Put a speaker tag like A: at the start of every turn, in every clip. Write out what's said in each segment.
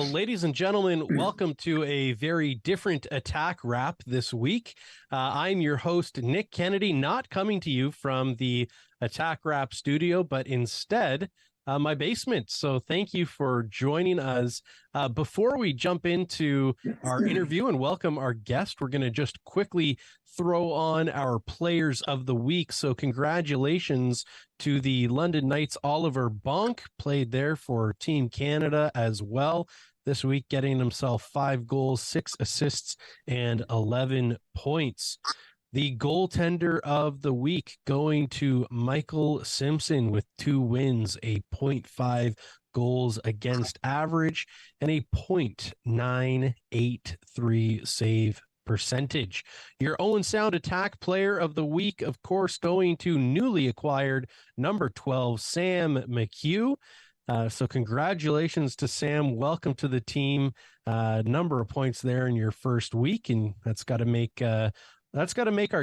A: Well, ladies and gentlemen, welcome to a very different attack wrap this week. I'm your host, Nick Kennedy, not coming to you from the attack wrap studio, but instead my basement. So thank you for joining us. Before we jump into our interview and welcome our guest, we're going to just quickly throw on our players of the week. So congratulations to the London Knights. Oliver Bonk played there for Team Canada as well this week, getting himself 5 goals, 6 assists, and 11 points. The goaltender of the week going to Michael Simpson with 2 wins, a 0.5 goals against average, and a 0.983 save percentage. Your Owen Sound Attack player of the week, of course, going to newly acquired number 12, Sam McHugh. So congratulations to Sam. Welcome to the team. Number of points there in your first week, and that's got to make our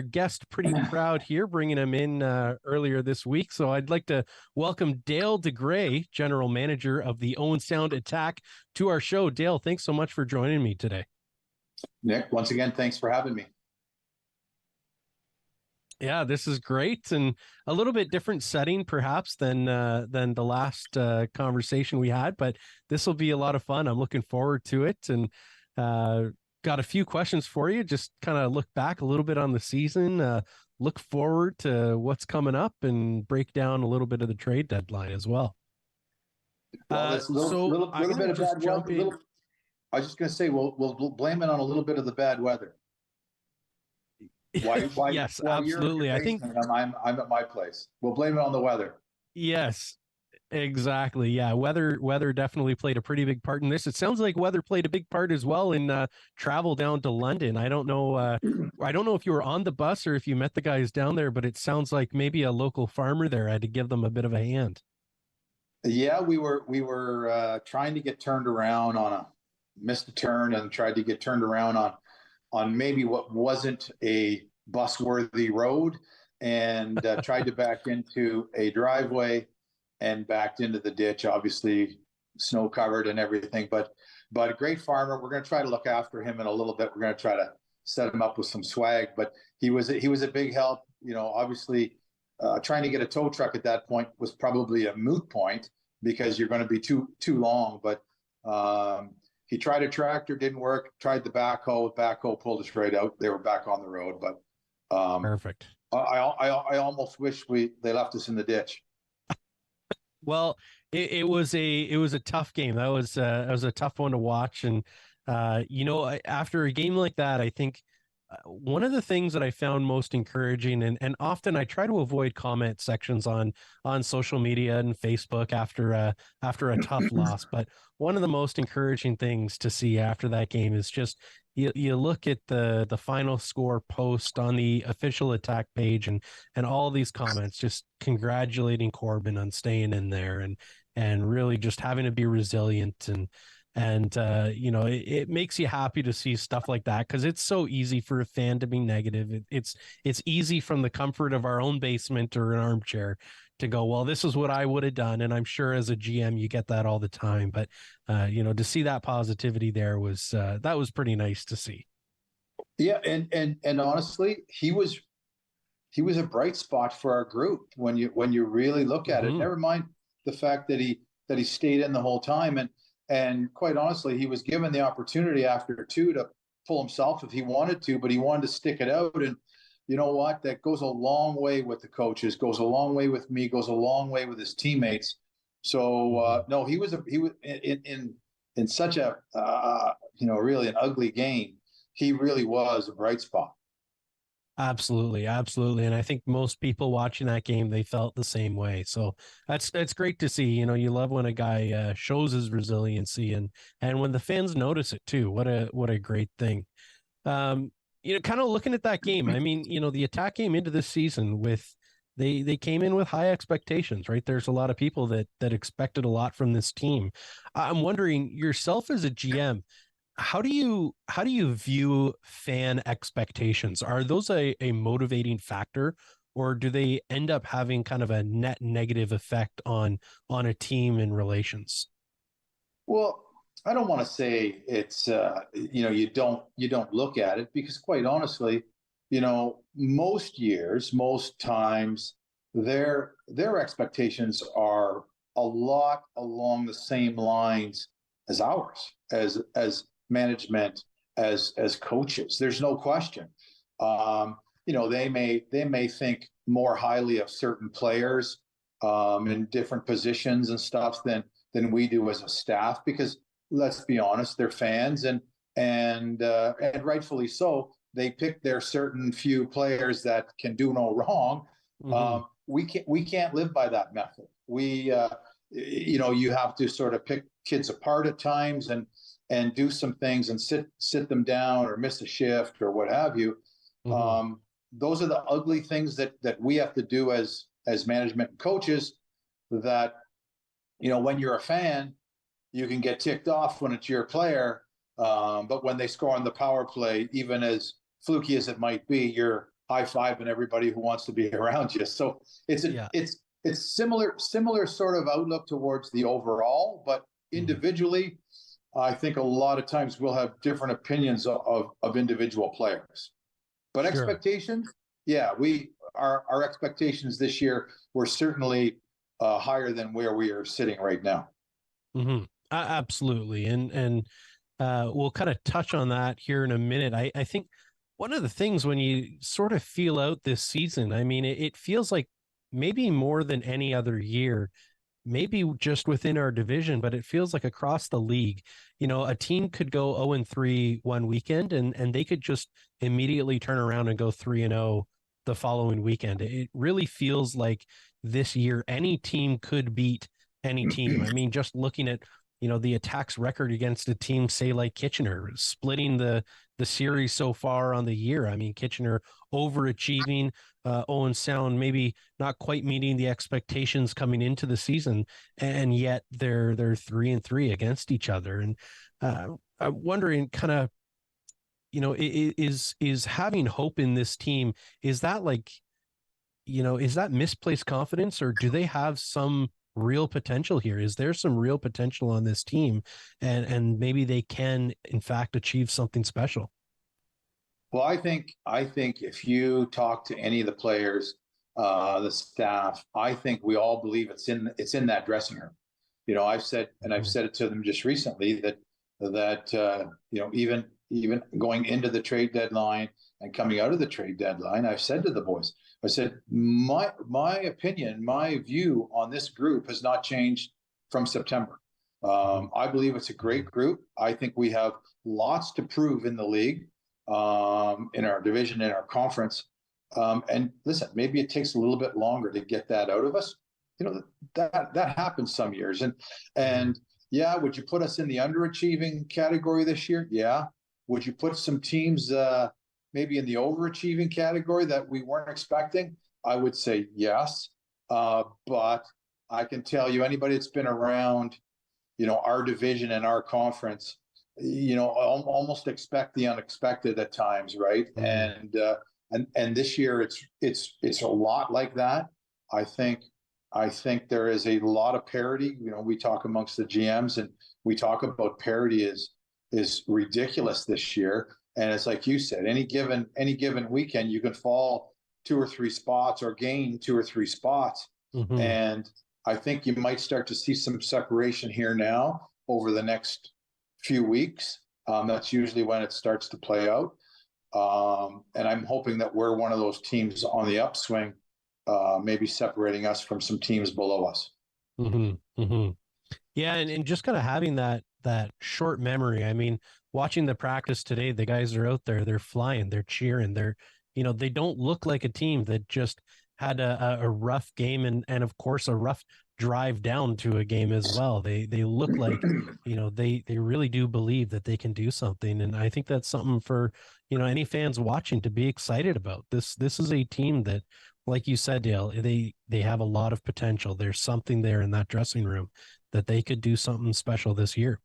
A: guest pretty proud here, bringing him in earlier this week. So I'd like to welcome Dale DeGray, General Manager of the Owen Sound Attack, to our show. Dale, thanks so much for joining me today.
B: Nick, once again, thanks for having me.
A: Yeah, this is great, and a little bit different setting perhaps than the last conversation we had, but this will be a lot of fun. I'm looking forward to it, and got a few questions for you. Just kind of look back a little bit on the season, look forward to what's coming up, and break down a little bit of the trade deadline as well.
B: Well, that's a little bit of bad weather. I was just going to say, we'll blame it on a little bit of the bad weather. Why,
A: yes,
B: while
A: absolutely.
B: I think I'm at my place. We'll blame it on the weather.
A: Yes, exactly. Yeah, weather definitely played a pretty big part in this. It sounds like weather played a big part as well in travel down to London. I don't know if you were on the bus or if you met the guys down there, but it sounds like maybe a local farmer there had to give them a bit of a hand.
B: Yeah, we were trying to get turned around missed a turn and tried to get turned around on maybe what wasn't a bus-worthy road, and tried to back into a driveway and backed into the ditch, obviously snow covered and everything, but a great farmer. We're going to try to look after him in a little bit. We're going to try to set him up with some swag, but he was a big help. Obviously trying to get a tow truck at that point was probably a moot point because you're going to be too long, but he tried a tractor, didn't work. Tried the backhoe pulled us right out. They were back on the road, but
A: Perfect.
B: I almost wish they left us in the ditch.
A: Well, it was a tough game. That was a tough one to watch, and after a game like that, I think one of the things that I found most encouraging, and often I try to avoid comment sections on social media and Facebook after a tough loss, but one of the most encouraging things to see after that game is just you look at the final score post on the official attack page, and all these comments just congratulating Corbin on staying in there and really just having to be resilient, and it makes you happy to see stuff like that, because it's so easy for a fan to be negative. It's easy from the comfort of our own basement or an armchair to go, well, this is what I would have done. And I'm sure as a GM, you get that all the time. But, to see that positivity there was pretty nice to see.
B: Yeah. And honestly, he was a bright spot for our group when you really look at it. Never mind the fact that he stayed in the whole time. And quite honestly, he was given the opportunity after 2 to pull himself if he wanted to, but he wanted to stick it out. And you know what? That goes a long way with the coaches, goes a long way with me, goes a long way with his teammates. So no, he was in such a really an ugly game. He really was a bright spot.
A: Absolutely. Absolutely. And I think most people watching that game, they felt the same way. So that's great to see. You love when a guy shows his resiliency, and when the fans notice it too. What a great thing. Kind of looking at that game, I mean, the attack came into this season with, they came in with high expectations, right? There's a lot of people that expected a lot from this team. I'm wondering, yourself as a GM, how do you view fan expectations? Are those a motivating factor, or do they end up having kind of a net negative effect on a team and relations?
B: Well, I don't want to say it's you don't look at it, because quite honestly, most years, most times, their expectations are a lot along the same lines as ours, as management, as coaches. There's no question. They may think more highly of certain players in different positions and stuff than we do as a staff, because let's be honest, they're fans, and rightfully so. They pick their certain few players that can do no wrong. Mm-hmm. We can't live by that method. You have to sort of pick kids apart at times and do some things and sit them down or miss a shift or what have you. Mm-hmm. Those are the ugly things that we have to do as management and coaches, that when you're a fan, you can get ticked off when it's your player, but when they score on the power play, even as fluky as it might be, you're high-fiving everybody who wants to be around you. So it's similar sort of outlook towards the overall, but individually, I think a lot of times we'll have different opinions of individual players. But sure. Expectations, our expectations this year were certainly higher than where we are sitting right now.
A: Mm-hmm. Absolutely. And we'll kind of touch on that here in a minute. I think one of the things when you sort of feel out this season, I mean, it feels like maybe more than any other year, maybe just within our division, but it feels like across the league, a team could go 0-3 one weekend and they could just immediately turn around and go 3-0 the following weekend. It really feels like this year, any team could beat any team. I mean, just looking at, the attacks record against a team, say like Kitchener, splitting the series so far on the year. I mean, Kitchener overachieving, Owen Sound maybe not quite meeting the expectations coming into the season, and yet they're 3-3 against each other. And I'm wondering, kind of, is having hope in this team, is that like, is that misplaced confidence, or do they have some real potential here? Is there some real potential on this team, and maybe they can in fact achieve something special?
B: Well, I think if you talk to any of the players, the staff, I think we all believe it's in that dressing room. I've said it to them just recently that even going into the trade deadline and coming out of the trade deadline, I've said to the boys, I said, my opinion, my view on this group has not changed from September. I believe it's a great group. I think we have lots to prove in the league, in our division, in our conference. And listen, maybe it takes a little bit longer to get that out of us. That happens some years. And yeah, would you put us in the underachieving category this year? Yeah. Would you put some teams maybe in the overachieving category that we weren't expecting? I would say yes. But I can tell you, anybody that's been around, our division and our conference, almost expect the unexpected at times, right? Mm-hmm. And this year it's a lot like that. I think there is a lot of parity. We talk amongst the GMs and we talk about parity is ridiculous this year. And it's like you said, any given weekend, you can fall 2 or 3 spots or gain 2 or 3 spots. Mm-hmm. And I think you might start to see some separation here now over the next few weeks. That's usually when it starts to play out. And I'm hoping that we're one of those teams on the upswing, maybe separating us from some teams below us.
A: Mm-hmm. Mm-hmm. Yeah. And just kind of having that short memory. I mean, watching the practice today, the guys are out there, they're flying, they're cheering, they don't look like a team that just had a rough game and of course a rough drive down to a game as well. They look like, they really do believe that they can do something. And I think that's something for, any fans watching to be excited about. This is a team that, like you said, Dale, they have a lot of potential. There's something there in that dressing room that they could do something special this year.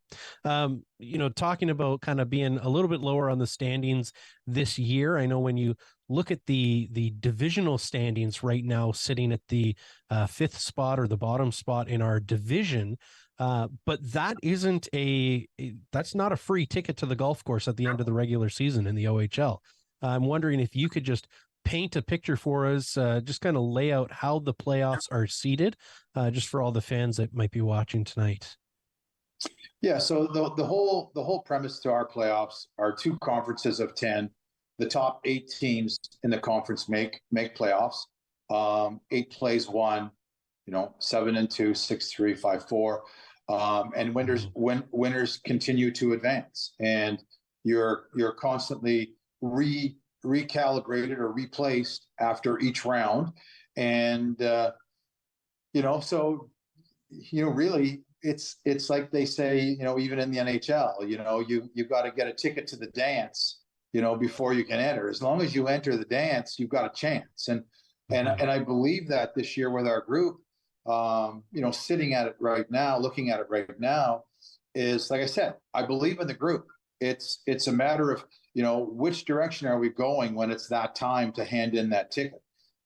A: Talking about kind of being a little bit lower on the standings this year. I know when you look at the divisional standings right now, sitting at the 5th spot or the bottom spot in our division, But that's not a free ticket to the golf course at the end of the regular season in the OHL. I'm wondering if you could just paint a picture for us, just kind of lay out how the playoffs are seeded, just for all the fans that might be watching tonight.
B: Yeah, so the whole premise to our playoffs are two conferences of 10. The top 8 teams in the conference make playoffs. 8 plays one, 7-2, 6-3, 5-4. And winners continue to advance, and you're constantly recalibrated or replaced after each round. And so really, it's like they say, even in the NHL, you've got to get a ticket to the dance, before you can enter. As long as you enter the dance, you've got a chance. And I believe that this year with our group, sitting at it right now, looking at it right now, is, like I said, I believe in the group. It's a matter of, which direction are we going when it's that time to hand in that ticket.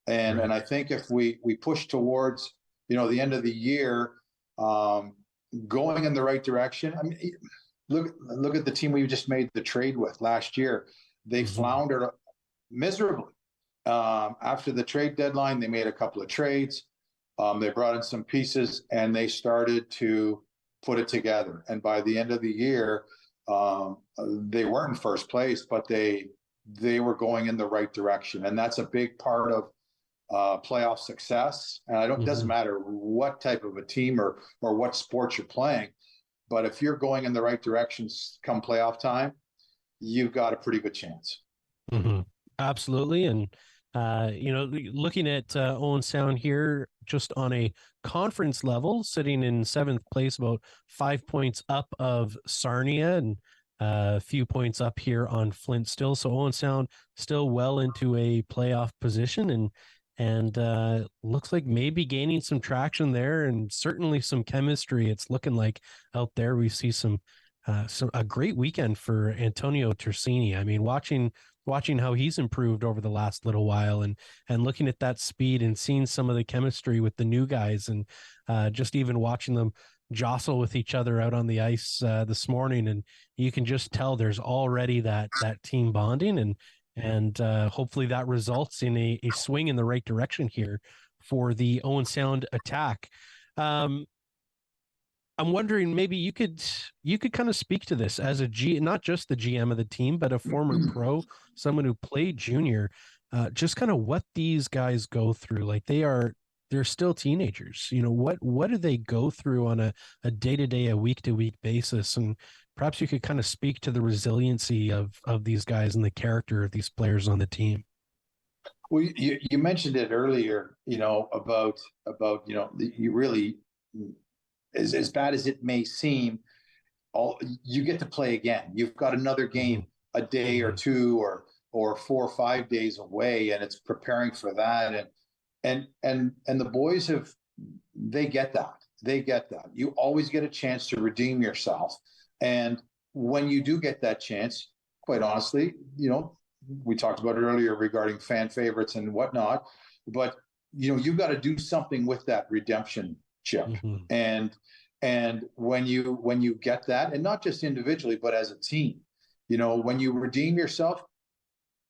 B: And I think if we push towards, the end of the year, going in the right direction. I mean, look at the team we just made the trade with last year. They floundered miserably. After the trade deadline, they made a couple of trades. They brought in some pieces, and they started to put it together. And by the end of the year, they weren't in first place, but they were going in the right direction. And that's a big part of playoff success. And it doesn't matter what type of a team or what sport you're playing, but if you're going in the right directions come playoff time, you've got a pretty good chance.
A: Absolutely. And looking at Owen Sound here, just on a conference level, sitting in 7th place, about 5 points up of Sarnia, and a few points up here on Flint still. So Owen Sound still well into a playoff position, and looks like maybe gaining some traction there, and certainly some chemistry. It's looking like out there we see a great weekend for Antonio Tersini. I mean, watching how he's improved over the last little while, and looking at that speed and seeing some of the chemistry with the new guys, and just even watching them jostle with each other out on the ice this morning, and you can just tell there's already that team bonding, and hopefully that results in a swing in the right direction here for the Owen Sound attack. I'm wondering, maybe you could kind of speak to this as not just the GM of the team, but a former pro, someone who played junior, just kind of what these guys go through. Like they're still teenagers. What do they go through on a day-to-day, a week-to-week basis? And perhaps you could kind of speak to the resiliency of these guys and the character of these players on the team.
B: Well, you mentioned it earlier, about you really, as bad as it may seem, you get to play again. You've got another game a day or two or 4 or 5 days away, and it's preparing for that. And the boys they get that. You always get a chance to redeem yourself. And when you do get that chance, quite honestly, we talked about it earlier regarding fan favorites and whatnot, but you've got to do something with that redemption chip. And when you get that, and not just individually, but as a team, when you redeem yourself,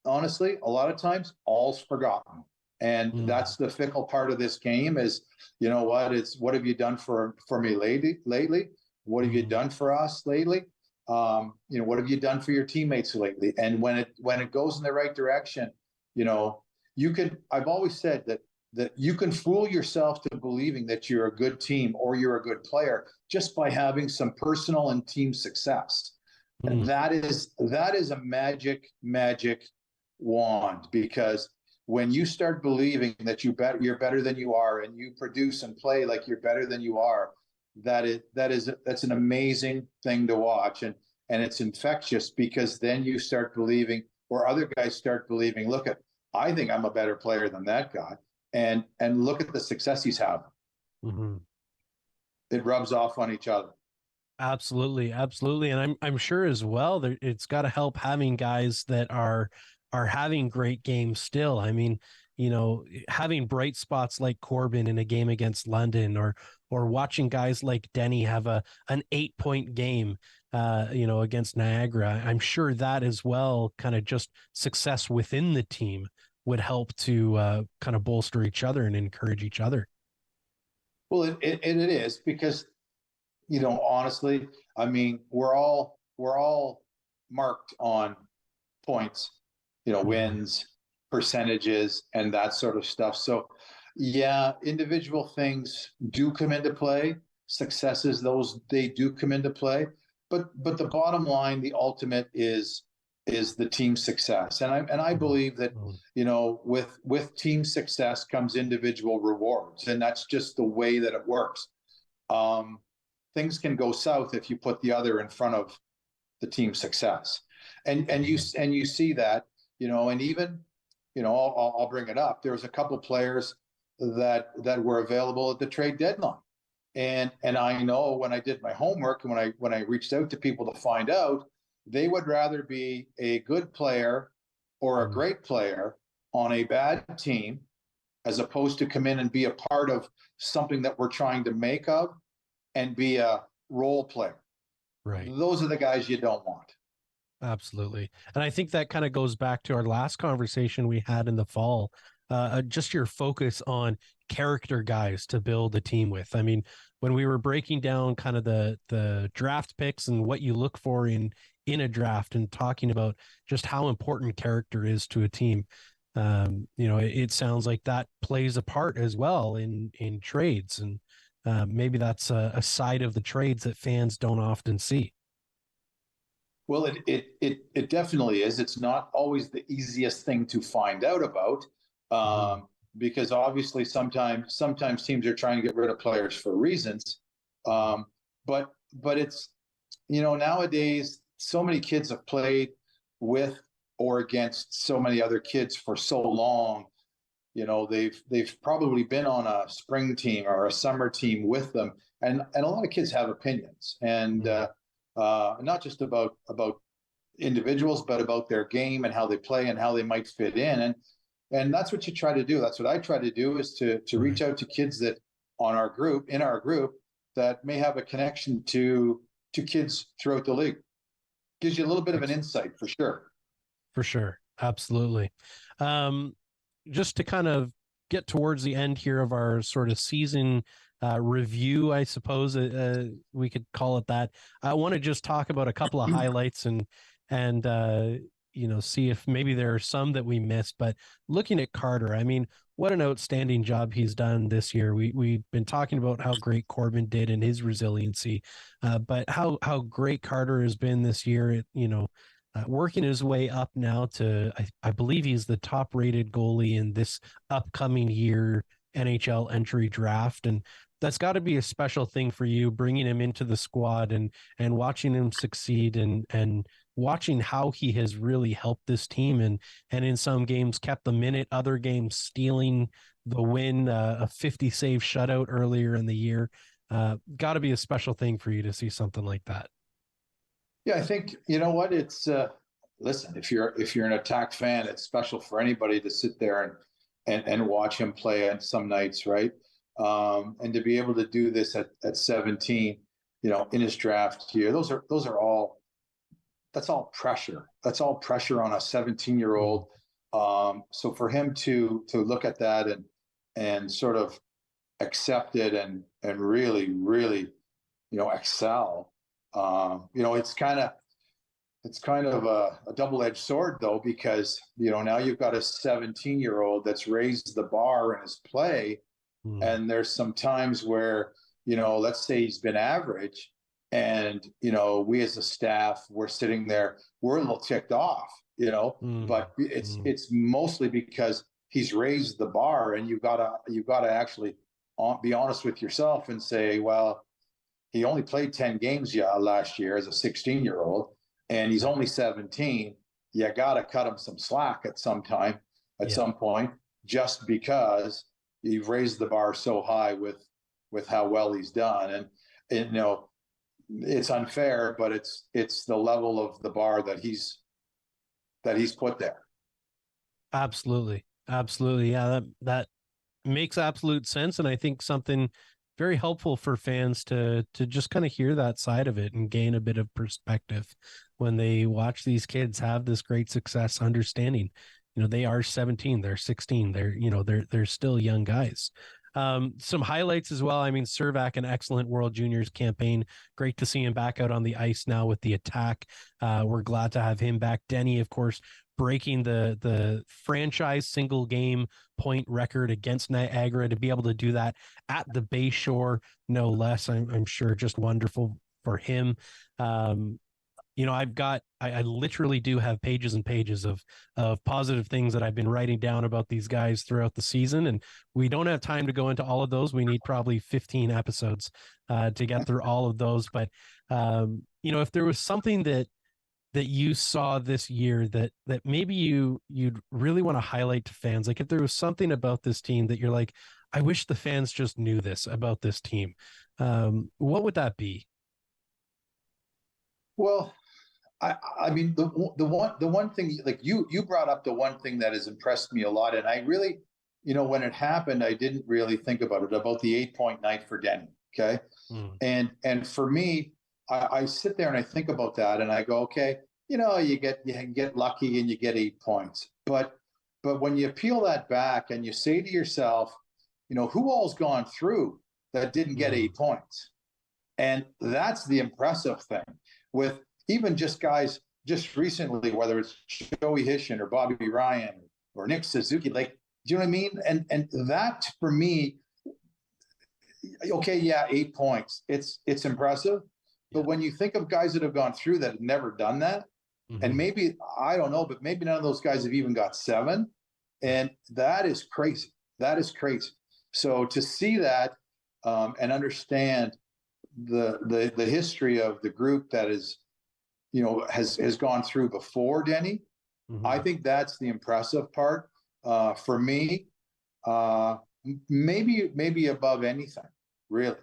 B: honestly, a lot of times all's forgotten. And that's the fickle part of this game is, what have you done for me lately? What have you done for us lately? What have you done for your teammates lately? And when it goes in the right direction, I've always said that you can fool yourself to believing that you're a good team or you're a good player just by having some personal and team success. And that is a magic wand, because when you start believing that you're better than you are, and you produce and play like you're better than you are, that's an amazing thing to watch. And it's infectious, because then you start believing, or other guys start believing, look, I think I'm a better player than that guy. And look at the success he's having. It rubs off on each other.
A: Absolutely. And I'm sure as well that it's got to help having guys that are having great games still. I mean, having bright spots like Corbin in a game against London, or watching guys like Denny have an 8-point game, against Niagara. I'm sure that as well, kind of just success within the team would help to kind of bolster each other and encourage each other.
B: Well, it is because, honestly, I mean, we're all marked on points, wins, percentages, and that sort of stuff. So, yeah, individual things do come into play. Successes, those they do come into play. But the bottom line, the ultimate is the team success. And I believe that, with team success comes individual rewards, and that's just the way that it works. Things can go south if you put the other in front of the team success, and you see that, and even, I'll bring it up. There was a couple players that were available at the trade deadline, and I know when I did my homework and when I reached out to people to find out, they would rather be a good player or a great player on a bad team as opposed to come in and be a part of something that we're trying to make of and be a role player.
A: Right.
B: Those are the guys you don't want.
A: Absolutely. And I think that kind of goes back to our last conversation we had in the fall, just your focus on character guys to build a team with. I mean, when we were breaking down kind of the draft picks and what you look for in a draft and talking about just how important character is to a team, it sounds like that plays a part as well in trades. And maybe that's a side of the trades that fans don't often see.
B: Well, it definitely is. It's not always the easiest thing to find out about, because obviously sometimes teams are trying to get rid of players for reasons, but it's, nowadays so many kids have played with or against so many other kids for so long. They've probably been on a spring team or a summer team with them, and a lot of kids have opinions, and not just about individuals, but about their game and how they play and how they might fit in. And that's what you try to do. That's what I try to do, is to reach out to kids that in our group that may have a connection to kids throughout the league. Gives you a little bit of an insight for sure.
A: For sure. Absolutely. Just to kind of get towards the end here of our sort of season review, I suppose we could call it that. I want to just talk about a couple of highlights and see if maybe there are some that we missed. But looking at Carter, I mean, what an outstanding job he's done this year. We've been talking about how great Corbin did and his resiliency, but how great Carter has been this year. Working his way up now to, I believe he's the top rated goalie in this upcoming year NHL entry draft. And that's got to be a special thing for you, bringing him into the squad and watching him succeed and watching how he has really helped this team and in some games kept the minute, other games stealing the win, a 50 save shutout earlier in the year. Got to be a special thing for you to see something like that.
B: Yeah, I think, you know what, it's listen, if you're an Attack fan, it's special for anybody to sit there and watch him play on some nights, right? And to be able to do this at 17, in his draft year, that's all pressure. That's all pressure on a 17-year-old. So for him to look at that and sort of accept it and really, really, excel. It's kind of a double-edged sword, though, because now you've got a 17-year-old that's raised the bar in his play, and there's some times where let's say he's been average, and we as a staff, we're sitting there, we're a little ticked off, but it's mostly because he's raised the bar, and you've got to actually be honest with yourself and say, well, he only played 10 games last year as a 16-year-old, and he's only 17. You got to cut him some slack at some point, just because you've raised the bar so high with how well he's done. And it's unfair, but it's the level of the bar that he's put there.
A: Absolutely. Absolutely. Yeah, that makes absolute sense. And I think something very helpful for fans to just kind of hear that side of it and gain a bit of perspective when they watch these kids have this great success, understanding, they are 17, they're 16, they're still young guys. Some highlights as well. I mean, Servac, an excellent World Juniors campaign. Great to see him back out on the ice now with the attack. We're glad to have him back. Denny, of course, breaking the franchise single game point record against Niagara, to be able to do that at the Bay Shore, no less. I'm sure just wonderful for him. I literally do have pages and pages of positive things that I've been writing down about these guys throughout the season, and we don't have time to go into all of those. We need probably 15 episodes to get through all of those. But if there was something that you saw this year that maybe you'd really want to highlight to fans, like if there was something about this team that you're like, I wish the fans just knew this about this team, what would that be?
B: Well, I mean, the one thing, like you brought up the one thing that has impressed me a lot, and I really, when it happened, I didn't really think about it, about the 8-point night for Denny. Okay.
A: Mm.
B: And for me, I sit there and I think about that and I go, okay, you get lucky and you get 8 points. But when you peel that back and you say to yourself, who all's gone through that didn't get 8 points? And that's the impressive thing with even just guys just recently, whether it's Joey Hishin or Bobby Ryan or Nick Suzuki, like, do you know what I mean? And that for me, okay, yeah, 8 points. It's impressive. But when you think of guys that have gone through that have never done that, and maybe, I don't know, but maybe none of those guys have even got 7. And that is crazy. That is crazy. So to see that and understand the history of the group that is, has gone through before Denny, I think that's the impressive part for me. Maybe above anything, really.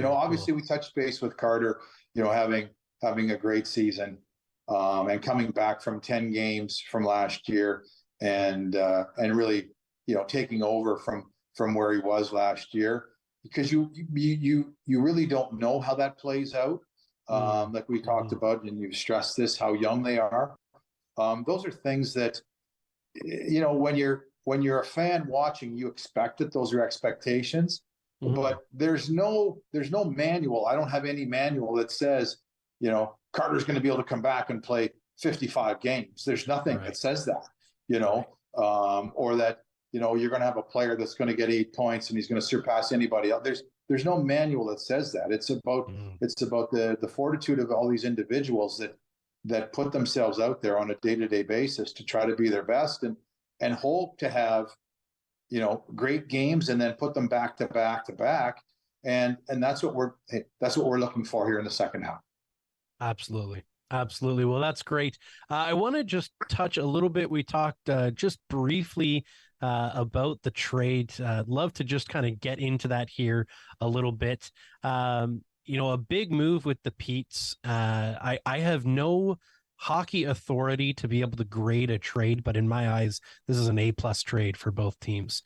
B: Obviously we touched base with Carter, having a great season and coming back from 10 games from last year and really, taking over from where he was last year, because you really don't know how that plays out. Like we talked about, and you've stressed this, how young they are. Those are things that, when you're a fan watching, you expect it. Those are expectations. But there's no manual. I don't have any manual that says, Carter's going to be able to come back and play 55 games. There's nothing that says that, or that, you're going to have a player that's going to get 8 points and he's going to surpass anybody else. There's no manual that says that. It's about the fortitude of all these individuals that put themselves out there on a day-to-day basis to try to be their best and hope to have, great games and then put them back to back to back. And that's what we're looking for here in the second half. Absolutely.
A: Well, that's great. I want to just touch a little bit. We talked just briefly about the trade. Love to just kind of get into that here a little bit. A big move with the Petes. I have no hockey authority to be able to grade a trade, but in my eyes, this is an A+ trade for both teams.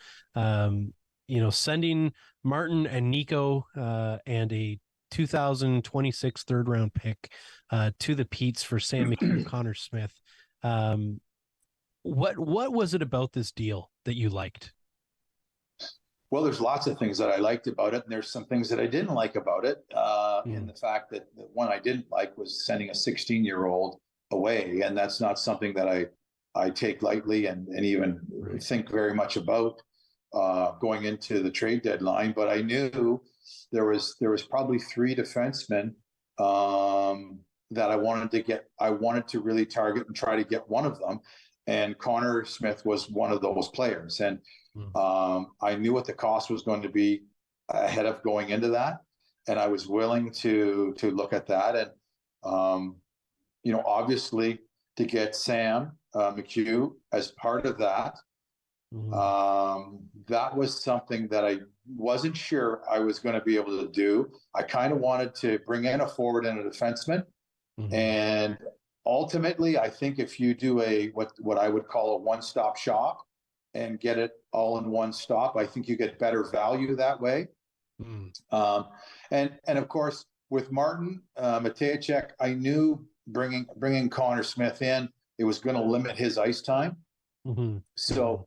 A: Sending Martin and Nico and a 2026 third round pick to the Petes for Sam McHugh, Connor Smith. What was it about this deal that you liked?
B: Well, there's lots of things that I liked about it, and there's some things that I didn't like about it. In the fact that the one I didn't like was sending a 16-year-old away, and that's not something that I take lightly and even think very much about going into the trade deadline. But I knew there was probably 3 defensemen that I wanted to get. I wanted to really target and try to get one of them, and Connor Smith was one of those players. And I knew what the cost was going to be ahead of going into that, and I was willing to look at that. And obviously to get Sam McHugh as part of that, that was something that I wasn't sure I was going to be able to do. I kind of wanted to bring in a forward and a defenseman, and ultimately, I think if you do what I would call a one-stop shop, and get it all in one stop. I think you get better value that way.
A: Mm.
B: And of course, with Martin Matejcek, I knew bringing Connor Smith in, it was going to limit his ice time.
A: Mm-hmm.
B: So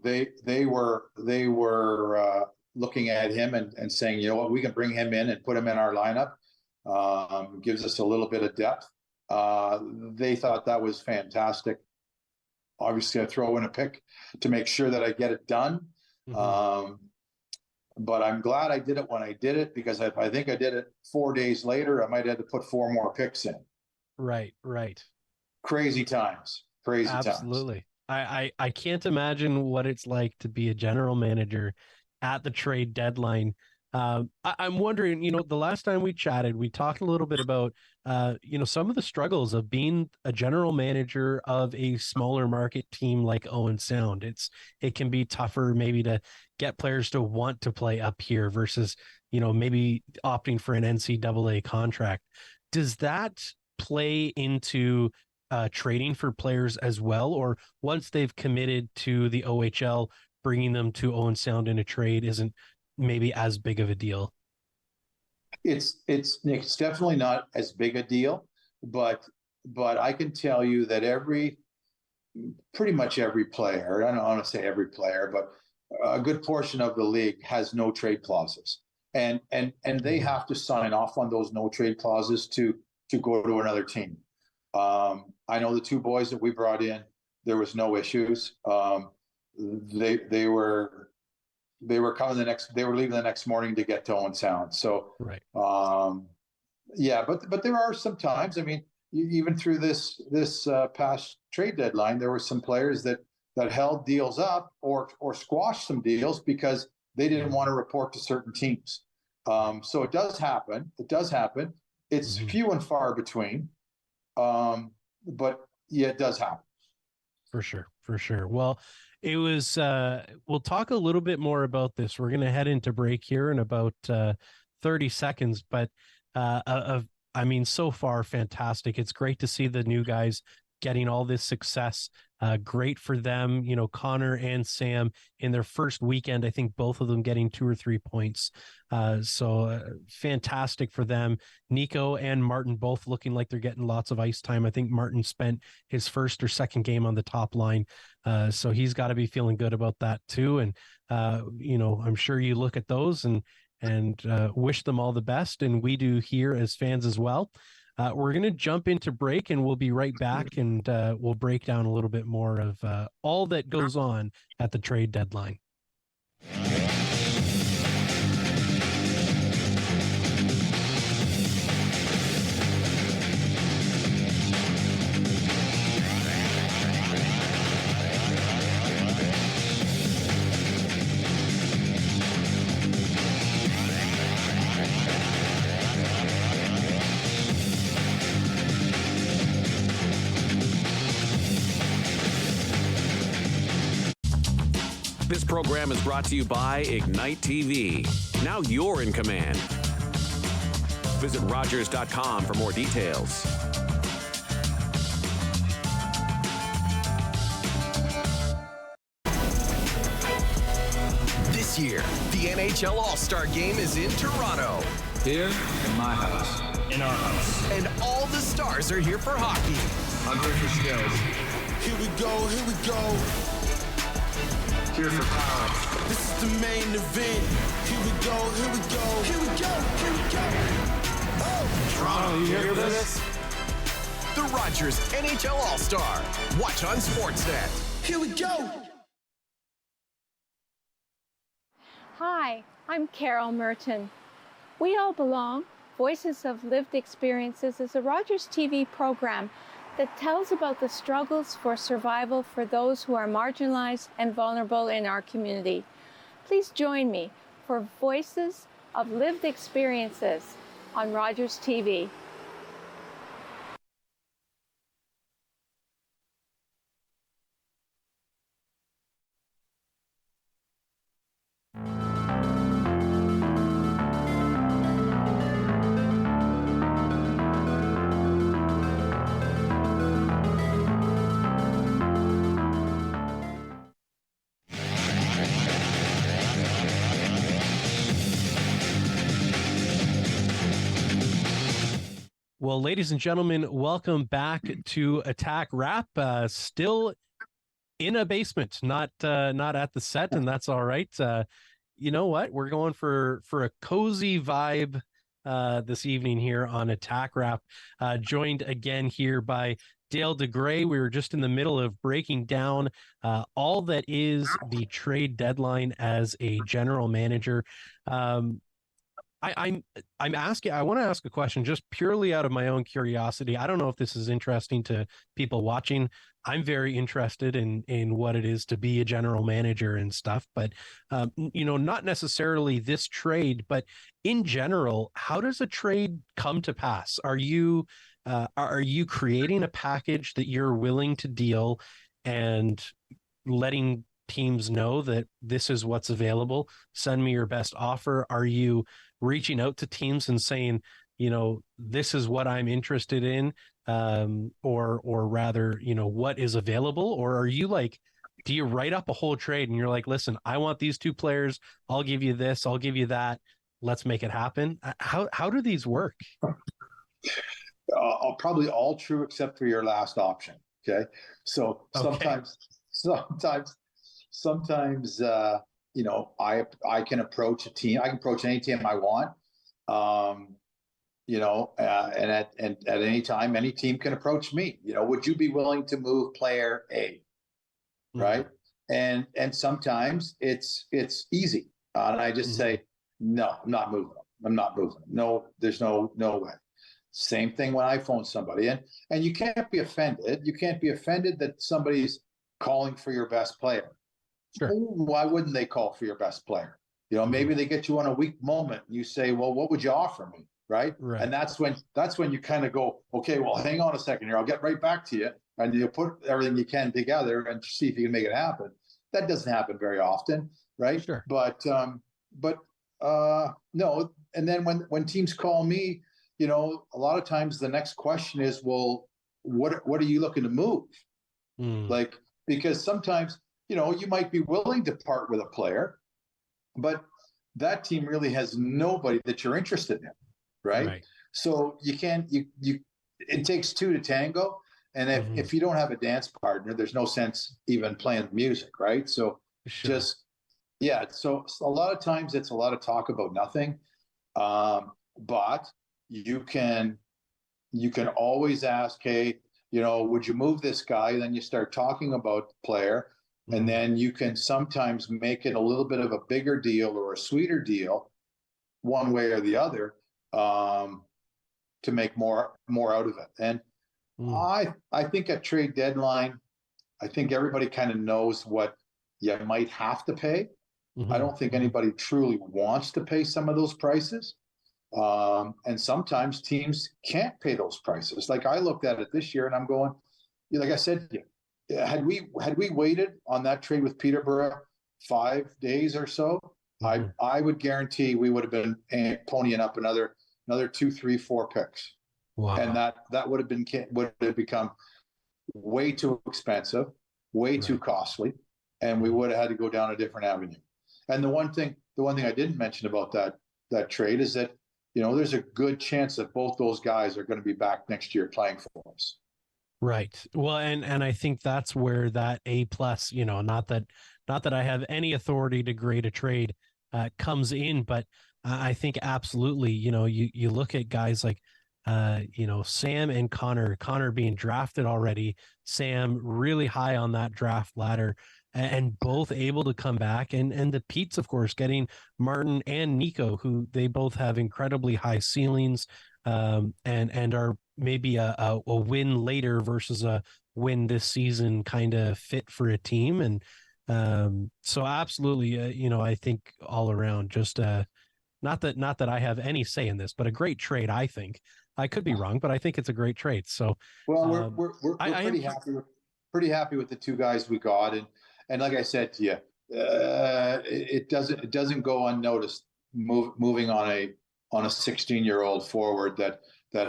B: they were looking at him and saying, you know what, we can bring him in and put him in our lineup. Gives us a little bit of depth. They thought that was fantastic. Obviously, I throw in a pick to make sure that I get it done.
A: Mm-hmm.
B: But I'm glad I did it when I did it, because if I think I did it 4 days later, I might have to put 4 more picks in.
A: Right.
B: Crazy times.
A: Absolutely. I can't imagine what it's like to be a general manager at the trade deadline. I'm wondering, the last time we chatted, we talked a little bit about, some of the struggles of being a general manager of a smaller market team like Owen Sound. It can be tougher maybe to get players to want to play up here versus, maybe opting for an NCAA contract. Does that play into trading for players as well, or once they've committed to the OHL, bringing them to Owen Sound in a trade isn't maybe as big of a deal?
B: It's definitely not as big a deal, but I can tell you that pretty much every player, I don't want to say every player, but a good portion of the league has no trade clauses, and they have to sign off on those no trade clauses to go to another team. I know the 2 boys that we brought in, there was no issues. They were leaving the next morning to get to Owen Sound. So,
A: right.
B: Yeah, but there are some times, I mean, even through this past trade deadline, there were some players that held deals up or squashed some deals because they didn't want to report to certain teams. So it does happen. It's few and far between. But yeah, it does happen. For
A: sure. Well, it was, we'll talk a little bit more about this. We're going to head into break here in about 30 seconds, but I mean, so far, fantastic. It's great to see the new guys getting all this success. Great for them, Connor and Sam in their first weekend, I think both of them getting 2 or 3 points. So fantastic for them. Nico and Martin both looking like they're getting lots of ice time. I think Martin spent his first or second game on the top line. So he's got to be feeling good about that too. And, I'm sure you look at those and wish them all the best. And we do here as fans as well. We're going to jump into break and we'll be right back, and we'll break down a little bit more of all that goes on at the trade deadline.
C: This program is brought to you by Ignite TV. Now you're in command. Visit Rogers.com for more details.
D: This year, the NHL All-Star Game is in Toronto.
E: Here in my house.
F: In our house.
D: And all the stars are here for hockey.
E: I'm here for skills.
G: Here we go.
E: Here for power.
G: This is the main event. Here we go.
E: Oh, Toronto, you here for this?
D: The Rogers NHL All-Star. Watch on Sportsnet.
G: Here we go.
H: Hi, I'm Carol Merton. We All Belong, Voices of Lived Experiences is a Rogers TV program that tells about the struggles for survival for those who are marginalized and vulnerable in our community. Please join me for Voices of Lived Experiences on Rogers TV.
A: Well, ladies and gentlemen, welcome back to Attack Wrap. Still in a basement, not at the set, and that's all right. You know what? We're going for a cozy vibe this evening here on Attack Wrap. Joined again here by Dale DeGray. We were just in the middle of breaking down all that is the trade deadline as a general manager. I'm asking. I want to ask a question just purely out of my own curiosity. I don't know if this is interesting to people watching. I'm very interested in what it is to be a general manager and stuff, but not necessarily this trade, but in general, how does a trade come to pass? Are you creating a package that you're willing to deal and letting teams know that this is what's available? Send me your best offer. Are you reaching out to teams and saying, this is what I'm interested in, or rather, what is available? Or are you like, do you write up a whole trade and you're like, listen, I want these two players. I'll give you this. I'll give you that. Let's make it happen. How do these work?
B: Probably all true except for your last option. Okay. So sometimes, I can approach a team. I can approach any team I want. And at any time, any team can approach me. Would you be willing to move player A? Right. And sometimes it's easy. And I just say, no, I'm not moving them. I'm not moving them. No, there's no way. Same thing when I phone somebody, and you can't be offended. You can't be offended that somebody's calling for your best player. Sure. Why wouldn't they call for your best player? Maybe they get you on a weak moment. And you say, well, what would you offer me? Right. And that's when you kind of go, okay, well, hang on a second here. I'll get right back to you. And you put everything you can together and see if you can make it happen. That doesn't happen very often. Right. Sure. But no. And then when teams call me, a lot of times the next question is, well, what are you looking to move? Like, because sometimes, you might be willing to part with a player, but that team really has nobody that you're interested in. Right. So you can't, it takes two to tango. And if you don't have a dance partner, there's no sense even playing music. Right. So so a lot of times it's a lot of talk about nothing. But you can always ask, hey, would you move this guy? Then you start talking about the player, and then you can sometimes make it a little bit of a bigger deal or a sweeter deal, one way or the other, to make more out of it. And I think at trade deadline, I think everybody kind of knows what you might have to pay. I don't think anybody truly wants to pay some of those prices. And sometimes teams can't pay those prices. Like I looked at it this year and I'm going, like I said, had we waited on that trade with Peterborough 5 days or so, I would guarantee we would have been ponying up another 2, 3, 4 picks. Wow. And that would have become way too expensive, way too costly, and we would have had to go down a different avenue. And the one thing I didn't mention about that trade is that, there's a good chance that both those guys are going to be back next year playing for us.
A: Right. Well, and I think that's where that A+, not that I have any authority to grade a trade comes in, but I think absolutely, you look at guys like, Sam and Connor being drafted already, Sam really high on that draft ladder, and both able to come back, and the Pete's, of course, getting Martin and Nico, who they both have incredibly high ceilings, and are maybe a win later versus a win this season kind of fit for a team. And so absolutely, I think all around, just not that I have any say in this, but a great trade. I think I could be wrong, but I think it's a great trade. So
B: we're pretty happy with the two guys we got, and like I said to you, it doesn't go unnoticed moving on a 16-year-old forward that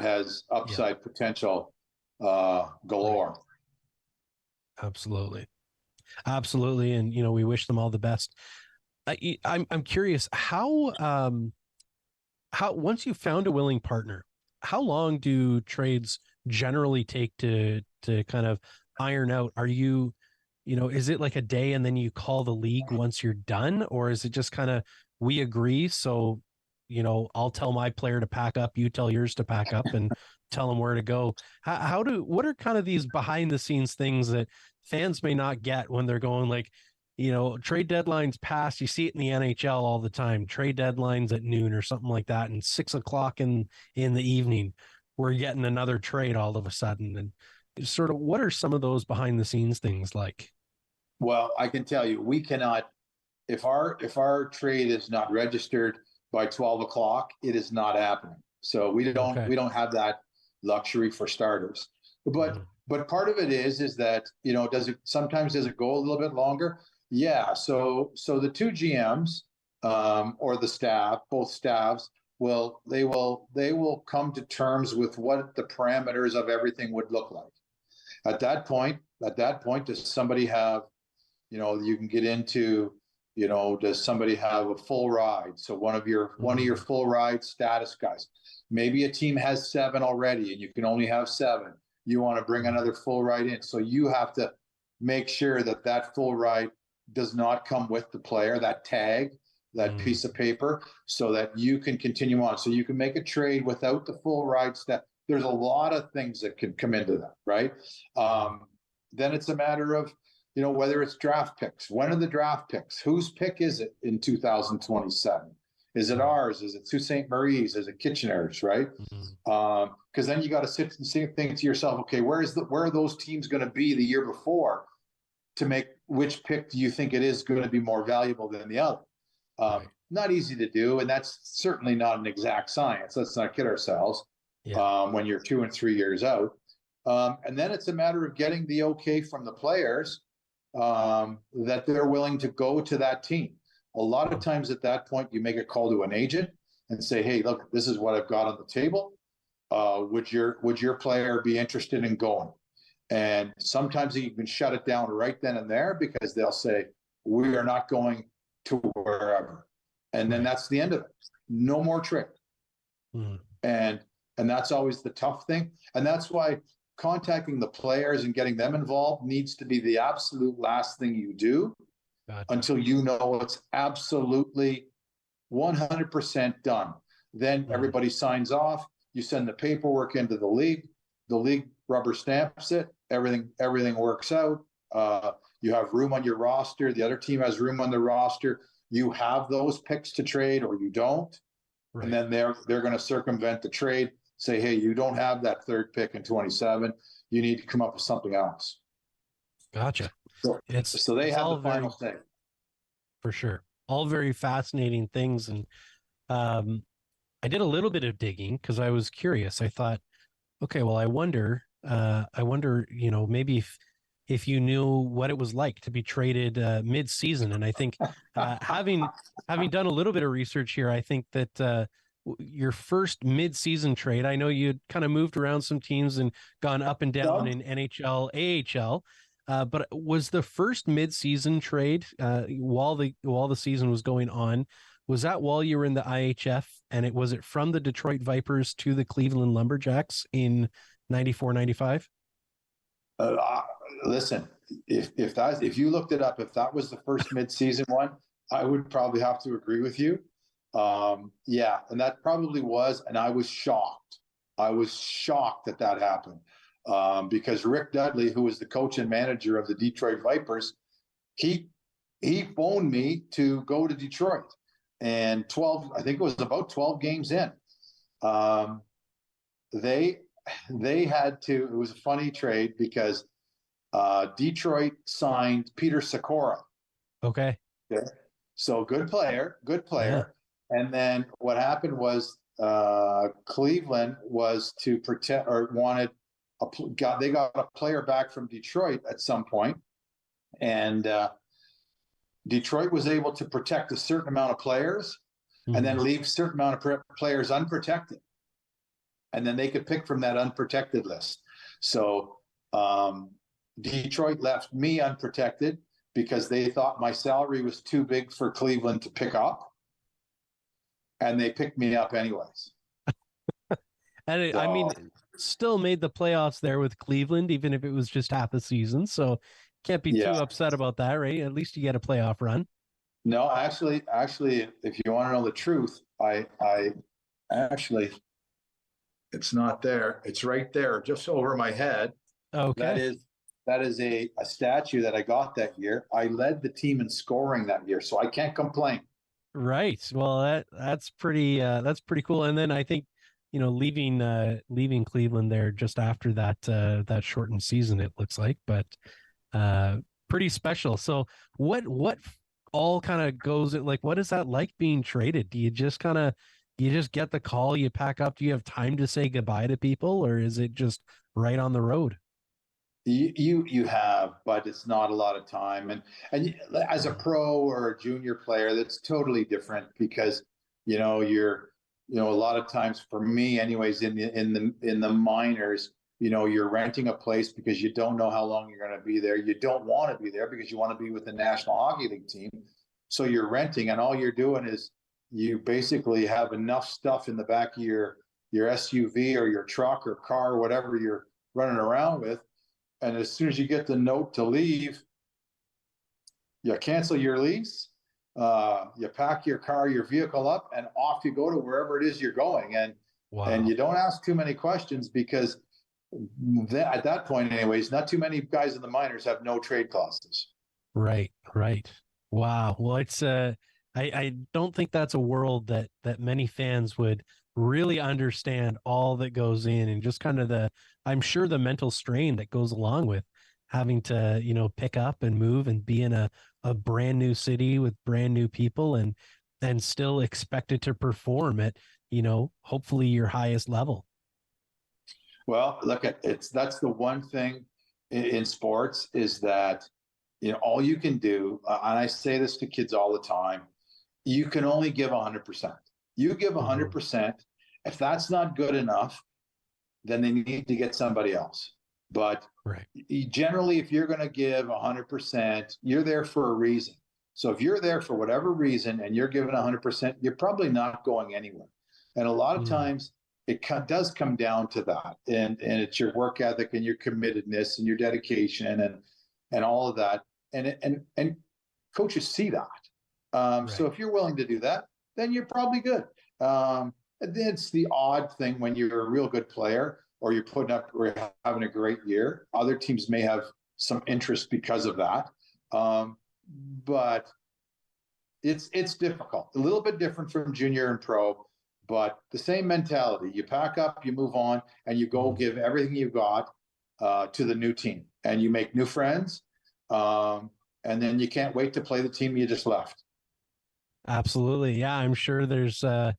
B: has upside potential galore.
A: Absolutely. And we wish them all the best. I'm curious how once you found a willing partner, how long do trades generally take to kind of iron out? Are you, is it like a day and then you call the league once you're done, or is it just kind of we agree? So, I'll tell my player to pack up, you tell yours to pack up, and tell them where to go. What are kind of these behind the scenes things that fans may not get when they're going like, trade deadlines pass. You see it in the NHL all the time. Trade deadlines at noon or something like that, and 6 o'clock in the evening, we're getting another trade all of a sudden. And sort of, what are some of those behind the scenes things like?
B: Well, I can tell you, we cannot. If our trade is not registered by 12 o'clock, it is not happening. So we don't have that luxury for starters. But part of it is that does it go a little bit longer? Yeah. So the two GMs or the staff, both staffs, will come to terms with what the parameters of everything would look like. At that point, does somebody have, you can get into, does somebody have a full ride? So one of your full ride status guys. Maybe a team has 7 already and you can only have 7. You want to bring another full ride in. So you have to make sure that full ride does not come with the player, that tag, that piece of paper, so that you can continue on. So you can make a trade without the full ride stat. There's a lot of things that could come into that, right? Then it's a matter of, whether it's draft picks. When are the draft picks? Whose pick is it in 2027? Is it ours? Is it Sault Ste. Marie's? Is it Kitchener's, right? Because then you got to sit and think to yourself, okay, where are those teams going to be the year before to make which pick do you think it is going to be more valuable than the other? Not easy to do, and that's certainly not an exact science. Let's not kid ourselves. When you're 2 and 3 years out. And then it's a matter of getting the okay from the players that they're willing to go to that team. A lot of times at that point, you make a call to an agent and say, hey, look, this is what I've got on the table. Would your player be interested in going? And sometimes you can shut it down right then and there because they'll say, we are not going to wherever. And then that's the end of it. No more trade. And that's always the tough thing. And that's why contacting the players and getting them involved needs to be the absolute last thing you do until you know it's absolutely 100% done. Then everybody signs off. You send the paperwork into the league. The league rubber stamps it. Everything works out. You have room on your roster. The other team has room on the roster. You have those picks to trade or you don't. And then they're going to circumvent the trade. Say, hey, you don't have that 3rd pick in 27. You need to come up with something else.
A: Gotcha.
B: So they have the final say.
A: For sure. All very fascinating things. And I did a little bit of digging because I was curious. I thought, okay, well, I wonder, maybe if you knew what it was like to be traded mid-season. And I think having done a little bit of research here, I think that your first mid-season trade, I know you'd kind of moved around some teams and gone up and down in NHL, AHL, but was the first mid-season trade while the season was going on, was that while you were in the IHF, and was it from the Detroit Vipers to the Cleveland Lumberjacks in 94-95?
B: Listen, if you looked it up, if that was the first mid-season one, I would probably have to agree with you. Yeah, and that probably was, and I was shocked. I was shocked that happened because Rick Dudley, who was the coach and manager of the Detroit Vipers, he phoned me to go to Detroit, and I think it was about 12 games in. They had to. It was a funny trade because Detroit signed Peter Sikora.
A: Okay.
B: So good player. Yeah. And then what happened was Cleveland was to protect or they got a player back from Detroit at some point, and Detroit was able to protect a certain amount of players and then leave a certain amount of players unprotected. And then they could pick from that unprotected list. So Detroit left me unprotected because they thought my salary was too big for Cleveland to pick up. And they picked me up anyways.
A: And I mean, still made the playoffs there with Cleveland, even if it was just half a season. So can't be too upset about that, right? At least you get a playoff run.
B: No, actually, if you want to know the truth, I actually, it's not there. It's right there, just over my head.
A: Okay.
B: That is a statue that I got that year. I led the team in scoring that year, so I can't complain.
A: Right. Well, that's pretty cool. And then I think, leaving Cleveland there just after that shortened season, it looks like, but pretty special. So what all kind of goes, like, what is that like being traded? Do you just get the call, you pack up? Do you have time to say goodbye to people, or is it just right on the road?
B: You have, but it's not a lot of time. And as a pro or a junior player, that's totally different because you're a lot of times, for me anyways, in the minors, you're renting a place because you don't know how long you're going to be there. You don't want to be there because you want to be with the National Hockey League team. So you're renting, and all you're doing is you basically have enough stuff in the back of your SUV or your truck or car or whatever you're running around with. And as soon as you get the note to leave, you cancel your lease, you pack your vehicle up, and off you go to wherever it is you're going. And you don't ask too many questions because at that point anyways, not too many guys in the minors have no trade clauses.
A: Right. Wow. Well, it's I don't think that's a world that many fans would really understand all that goes in, and just kind of I'm sure the mental strain that goes along with having to, pick up and move and be in a brand new city with brand new people and still expected to perform at, hopefully your highest level.
B: Well, look, that's the one thing in sports is that, all you can do, and I say this to kids all the time, you can only give 100%. You give 100%. If that's not good enough, then they need to get somebody else. But generally, if you're going to give 100%, you're there for a reason. So if you're there for whatever reason and you're giving 100%, you're probably not going anywhere. And a lot of times it does come down to that. And it's your work ethic and your committedness and your dedication and all of that. And coaches see that. So if you're willing to do that, then you're probably good. It's the odd thing when you're a real good player or you're putting up or having a great year. Other teams may have some interest because of that. But it's difficult. A little bit different from junior and pro, but the same mentality. You pack up, you move on, and you go give everything you got to the new team. And you make new friends. And then you can't wait to play the team you just left.
A: Absolutely. Yeah, I'm sure there's a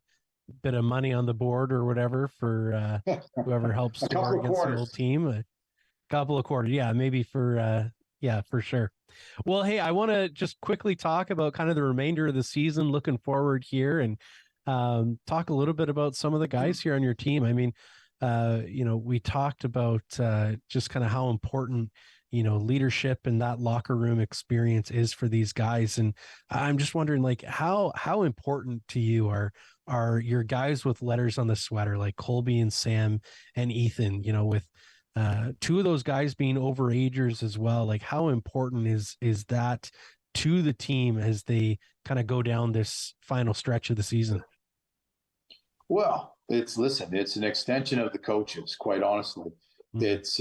A: bit of money on the board or whatever for whoever helps score against the old team. A couple of quarters. Yeah, maybe for sure. Well, hey, I want to just quickly talk about kind of the remainder of the season, looking forward here, and talk a little bit about some of the guys here on your team. I mean, we talked about just kind of how important leadership and that locker room experience is for these guys. And I'm just wondering, like, how important to you are your guys with letters on the sweater, like Colby and Sam and Ethan, with two of those guys being overagers as well. Like, how important is that to the team as they kind of go down this final stretch of the season?
B: Well, it's an extension of the coaches, quite honestly. It's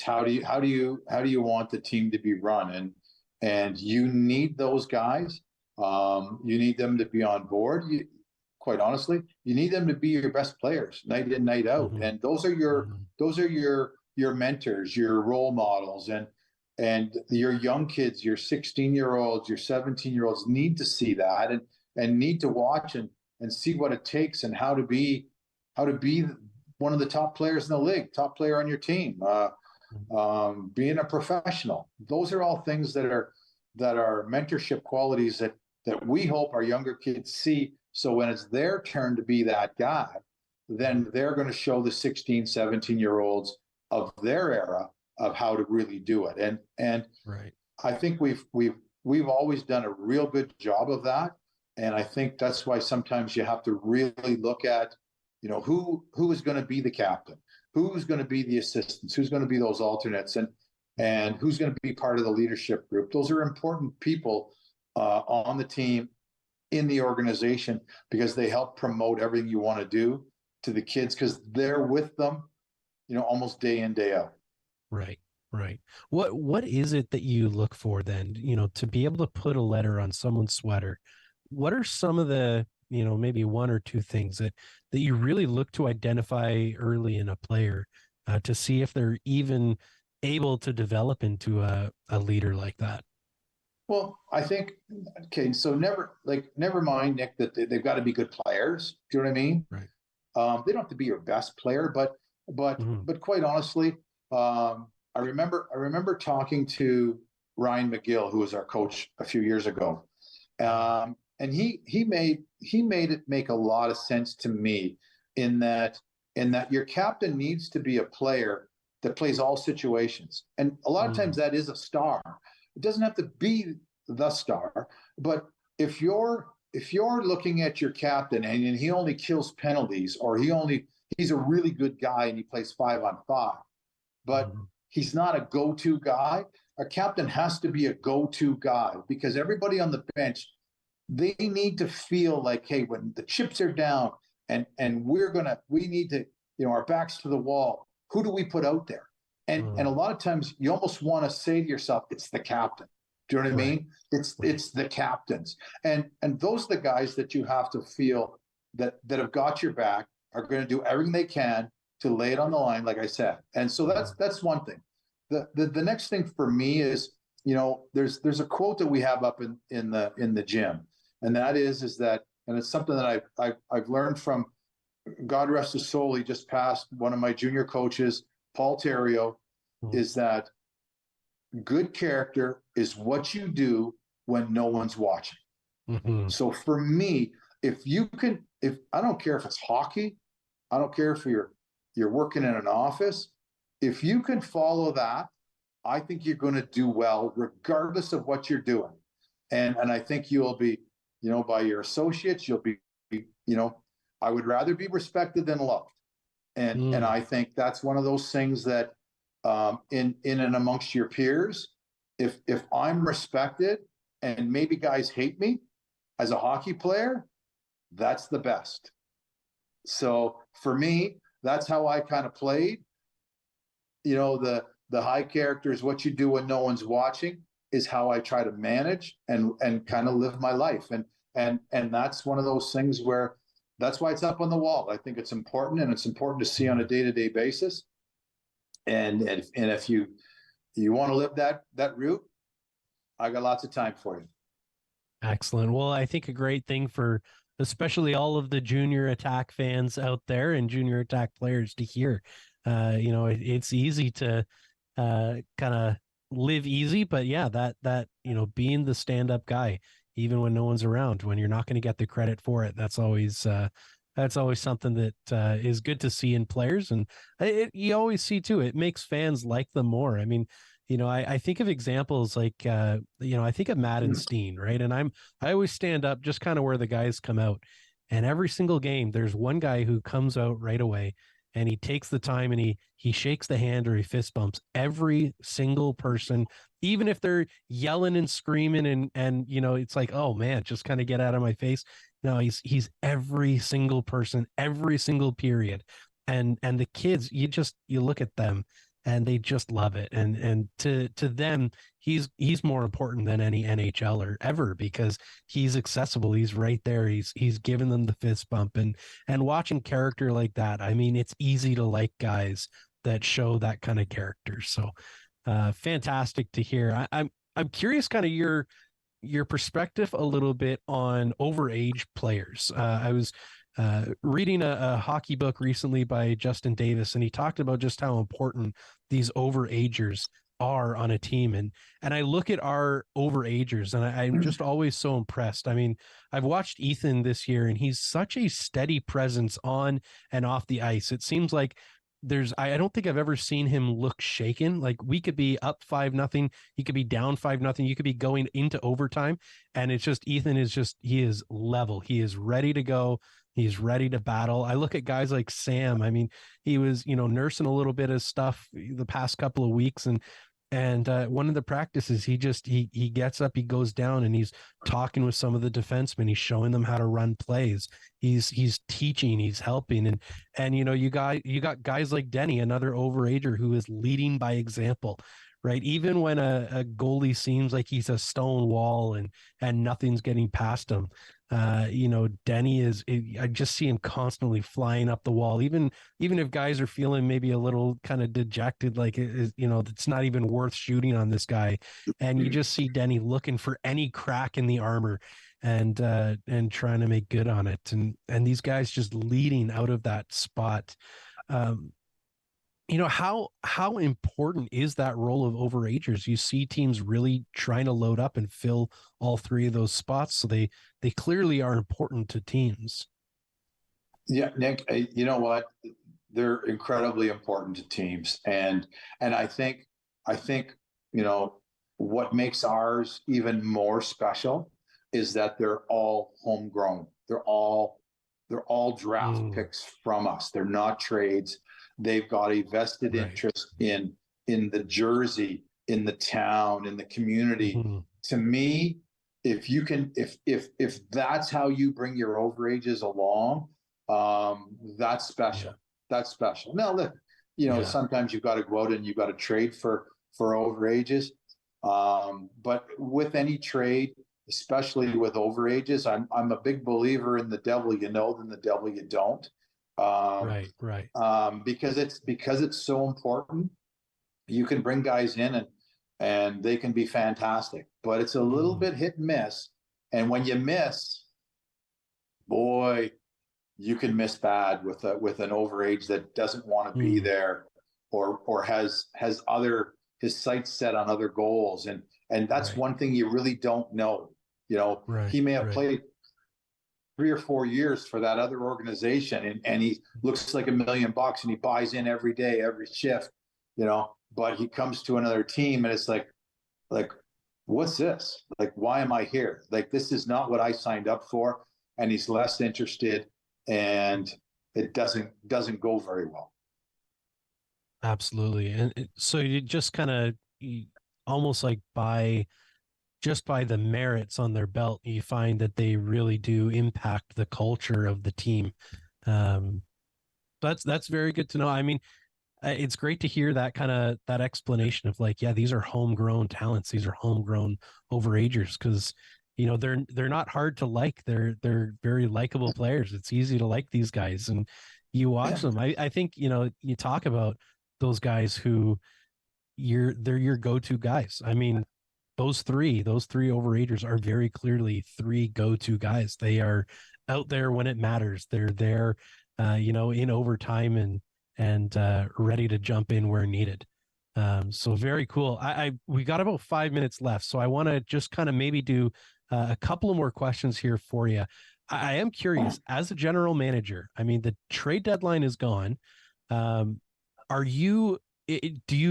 B: how do you want the team to be run, and you need those guys. You need them to be on board. Quite honestly, you need them to be your best players night in, night out. And those are your mentors, your role models, and your young kids, your 16-year-olds, your 17-year-olds need to see that and need to watch and see what it takes and how to be one of the top players in the league, top player on your team. Being a professional. Those are all things that are mentorship qualities that we hope our younger kids see. So when it's their turn to be that guy, then they're going to show the 16, 17-year-olds of their era of how to really do it. And I think we've always done a real good job of that. And I think that's why sometimes you have to really look at who is going to be the captain, who's going to be the assistants, who's going to be those alternates, and who's going to be part of the leadership group. Those are important people on the team, in the organization, because they help promote everything you want to do to the kids, because they're with them, almost day in, day out.
A: Right. Right. What is it that you look for then, to be able to put a letter on someone's sweater? What are some of the, maybe one or two things that you really look to identify early in a player to see if they're even able to develop into a leader like that?
B: Well, I think, okay, so never mind, Nick, that they've got to be good players. Do you know what I mean?
A: Right.
B: They don't have to be your best player, but quite honestly, I remember talking to Ryan McGill, who was our coach a few years ago, and he made it make a lot of sense to me in that your captain needs to be a player that plays all situations, and a lot of times that is a star. It doesn't have to be the star, but if you're looking at your captain and he only kills penalties, or he's a really good guy and he plays 5-on-5, but he's not a go-to guy. A captain has to be a go-to guy, because everybody on the bench, they need to feel like, hey, when the chips are down and we need to, our backs to the wall, who do we put out there? And a lot of times you almost want to say to yourself, it's the captain. Do you know what I mean? It's the captains. And those are the guys that you have to feel that have got your back, are going to do everything they can to lay it on the line, like I said. And so that's one thing. The next thing for me is, there's a quote that we have up in the gym, and that is that, and it's something that I've learned from, God rest his soul, he just passed, one of my junior coaches, Paul Terrio, is that good character is what you do when no one's watching. So for me, if I don't care if it's hockey, I don't care if you're working in an office, if you can follow that, I think you're going to do well regardless of what you're doing. And I think you'll be, by your associates, you'll be, I would rather be respected than loved. And I think that's one of those things that in and amongst your peers, if I'm respected, and maybe guys hate me as a hockey player, that's the best. So for me, that's how I kind of played. The high character is what you do when no one's watching, is how I try to manage and kind of live my life. And that's one of those things where, that's why it's up on the wall. I think it's important, and it's important to see on a day-to-day basis. And if you want to live that route, I got lots of time for you.
A: Excellent. Well, I think a great thing for especially all of the junior attack fans out there and junior attack players to hear. It's easy to kind of live easy, but yeah, that being the stand-up guy, even when no one's around, when you're not going to get the credit for it, that's always something that is good to see in players. And you always see too, it makes fans like them more. I mean, I think of examples like, I think of Matt and Steen, right? And I always stand up just kind of where the guys come out, and every single game, there's one guy who comes out right away, and he takes the time and he shakes the hand or he fist bumps every single person, even if they're yelling and screaming and it's like, oh man, just kind of get out of my face. No, he's every single person, every single period. And the kids, you look at them and they just love it. And to them, he's more important than any NHLer ever, because he's accessible. He's right there. He's giving them the fist bump, and watching character like that. I mean, it's easy to like guys that show that kind of character. So fantastic to hear. I'm curious kind of your perspective a little bit on overage players. I was reading a hockey book recently by Justin Davis, and he talked about just how important these overagers are on a team. And I look at our overagers, and I'm just always so impressed. I mean, I've watched Ethan this year, and he's such a steady presence on and off the ice. It seems like I don't think I've ever seen him look shaken. Like, we could be up 5-0. He could be down 5-0. You could be going into overtime. And it's just, Ethan is he is level. He is ready to go. He's ready to battle. I look at guys like Sam. I mean, he was, nursing a little bit of stuff the past couple of weeks, and one of the practices, he gets up, he goes down, and he's talking with some of the defensemen. He's showing them how to run plays. He's teaching, he's helping, and you got guys like Denny, another overager who is leading by example, right? Even when a goalie seems like he's a stone wall and nothing's getting past him, Denny I just see him constantly flying up the wall. Even if guys are feeling maybe a little kind of dejected, like it's not even worth shooting on this guy, and you just see Denny looking for any crack in the armor and trying to make good on it, and these guys just leading out of that spot. How important is that role of overagers? You see teams really trying to load up and fill all three of those spots, so they clearly are important to teams.
B: Yeah, Nick, you know what? They're incredibly important to teams, and I think what makes ours even more special is that they're all homegrown. They're all draft picks from us. They're not trades. They've got a vested interest in the jersey, in the town, in the community. Mm-hmm. To me, if that's how you bring your overages along, that's special. Yeah. That's special. Now, look, sometimes you've got to go out and you've got to trade for overages. But with any trade, especially with overages, I'm a big believer in the devil you know than the devil you don't. Right. Because it's so important. You can bring guys in and they can be fantastic, but it's a little bit hit and miss. And when you miss, boy, you can miss bad with an overage that doesn't want to be there, or has his sights set on other goals, and that's one thing you really don't know. He may have played 3 or 4 years for that other organization, and he looks like $1 million and he buys in every day, every shift, but he comes to another team and it's like, what's this? Like, why am I here? Like, this is not what I signed up for. And he's less interested, and it doesn't go very well.
A: Absolutely. And so you just kind of almost like by the merits on their belt, you find that they really do impact the culture of the team. That's very good to know. I mean, it's great to hear that explanation of like, yeah, these are homegrown talents. These are homegrown overagers, because they're not hard to like. They're very likable players. It's easy to like these guys, and you watch them. I think you talk about those guys who they're your go-to guys. I mean, those three overagers are very clearly 3 go-to guys. They are out there when it matters. They're there, in overtime and ready to jump in where needed. So very cool. We got about 5 minutes left, so I want to just kind of maybe do a couple of more questions here for you. I am curious, as a general manager, I mean, the trade deadline is gone. Do you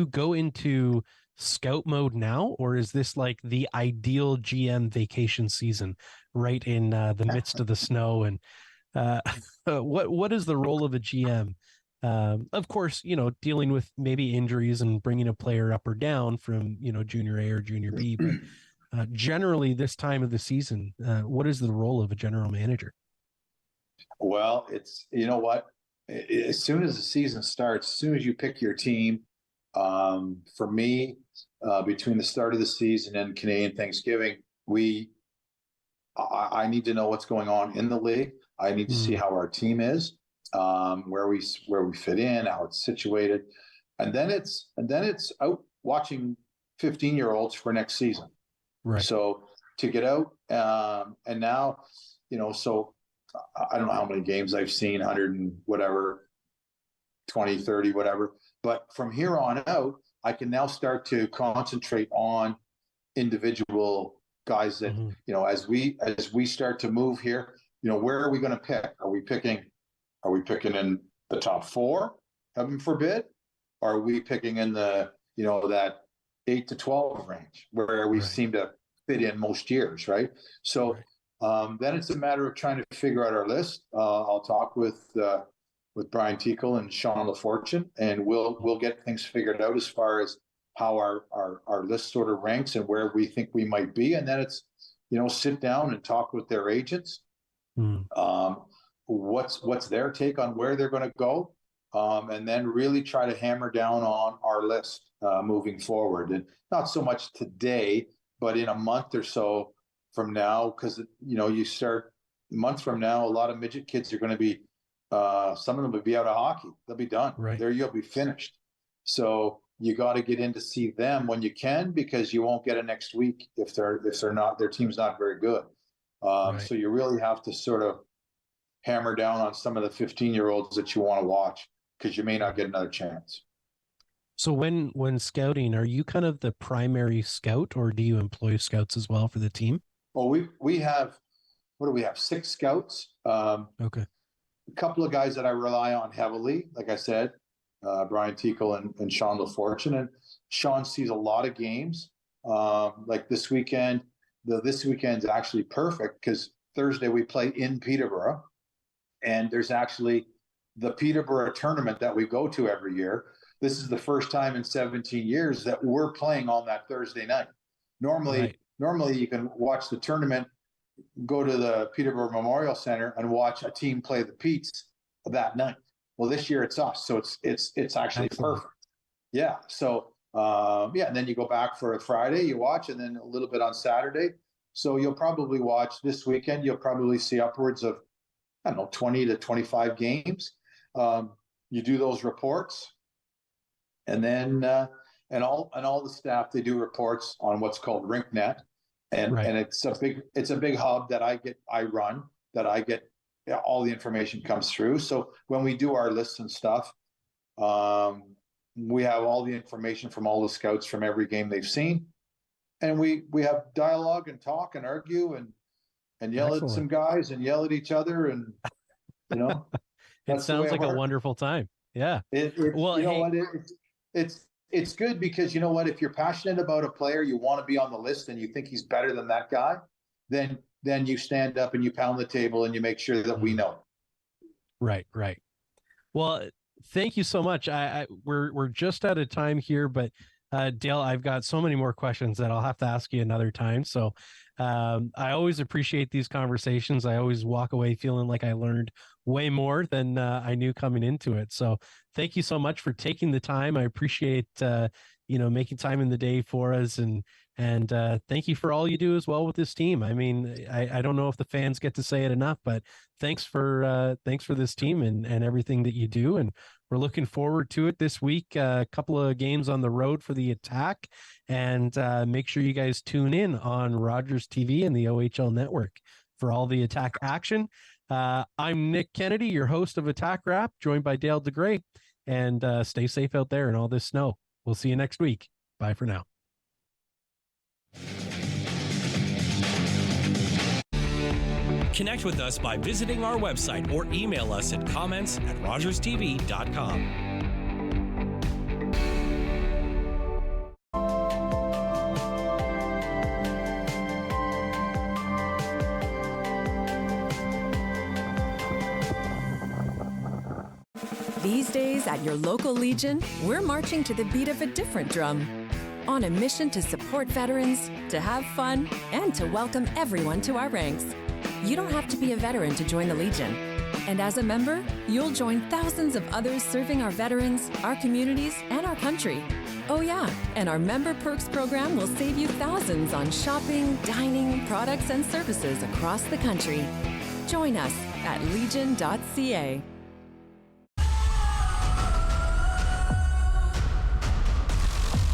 A: go into scout mode now, or is this like the ideal GM vacation season right in the midst of the snow? And what is the role of a GM? Of course, dealing with maybe injuries and bringing a player up or down from, junior A or junior B, but generally this time of the season, what is the role of a general manager?
B: Well, it's, as soon as the season starts, as soon as you pick your team, for me, between the start of the season and Canadian Thanksgiving, I need to know what's going on in the league. I need to see how our team is, where we fit in, how it's situated, and then it's out watching 15-year-olds for next season. Right. So to get out, and now, so I don't know how many games I've seen, 100 and whatever, 20, 30, whatever. But from here on out, I can now start to concentrate on individual guys that, as we start to move here, where are we going to pick? Are we picking in the top 4, heaven forbid? Or are we picking in the, that 8 to 12 range where we seem to fit in most years, right? So Then it's a matter of trying to figure out our list. I'll talk with Brian Tickle and Sean LaFortune, and we'll get things figured out as far as how our list sort of ranks and where we think we might be. And then it's, sit down and talk with their agents. What's their take on where they're going to go, and then really try to hammer down on our list moving forward. And not so much today, but in a month or so from now, because you start a month from now, a lot of midget kids are going to be, some of them will be out of hockey. They'll be done.
A: Right.
B: There you'll be finished. So you got to get in to see them when you can, because you won't get it next week if they're not, their team's not very good.
A: Right.
B: So you really have to sort of hammer down on some of the 15-year-olds that you want to watch, because you may not get another chance.
A: So when scouting, are you kind of the primary scout, or do you employ scouts as well for the team?
B: Well, we have, what do we have? 6 scouts.
A: Okay.
B: A couple of guys that I rely on heavily, like I said, Brian Tickle and Sean LaFortune. And Sean sees a lot of games. Like this weekend, this weekend's actually perfect because Thursday we play in Peterborough, and there's actually the Peterborough tournament that we go to every year. This is the first time in 17 years that we're playing on that Thursday night. Normally you can watch the tournament, go to the Peterborough Memorial Center and watch a team play the Petes that night. Well, this year it's us, so it's actually perfect. Yeah. So and then you go back for a Friday, you watch, and then a little bit on Saturday. So you'll probably watch this weekend. You'll probably see upwards of 20 to 25 games. You do those reports, and then and all the staff, they do reports on what's called RinkNet, and it's a big hub that I run all the information comes through. So when we do our lists and stuff, we have all the information from all the scouts from every game they've seen, and we have dialogue and talk and argue and yell at some guys and yell at each other, and
A: it sounds like a wonderful time. Yeah.
B: It's good because if you're passionate about a player, you want to be on the list and you think he's better than that guy, then you stand up and you pound the table and you make sure that we know. Right.
A: Well, thank you so much. We're just out of time here, but Dale, I've got so many more questions that I'll have to ask you another time. So I always appreciate these conversations. I always walk away feeling like I learned way more than I knew coming into it. So thank you so much for taking the time. I appreciate making time in the day for us, and thank you for all you do as well with this team. I mean, I don't know if the fans get to say it enough, but thanks for this team and everything that you do. And we're looking forward to it this week. A couple of games on the road for the Attack, and make sure you guys tune in on Rogers TV and the OHL Network for all the Attack action. I'm Nick Kennedy, your host of Attack Wrap, joined by Dale DeGray, and stay safe out there in all this snow. We'll see you next week. Bye for now.
F: Connect with us by visiting our website or email us at comments@rogerstv.com.
I: These days at your local Legion, we're marching to the beat of a different drum. On a mission to support veterans, to have fun, and to welcome everyone to our ranks. You don't have to be a veteran to join the Legion. And as a member, you'll join thousands of others serving our veterans, our communities, and our country. Oh yeah, and our Member Perks program will save you thousands on shopping, dining, products, and services across the country. Join us at legion.ca.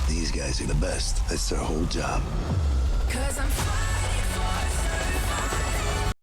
J: These guys are the best. That's their whole job.
I: 'Cause I'm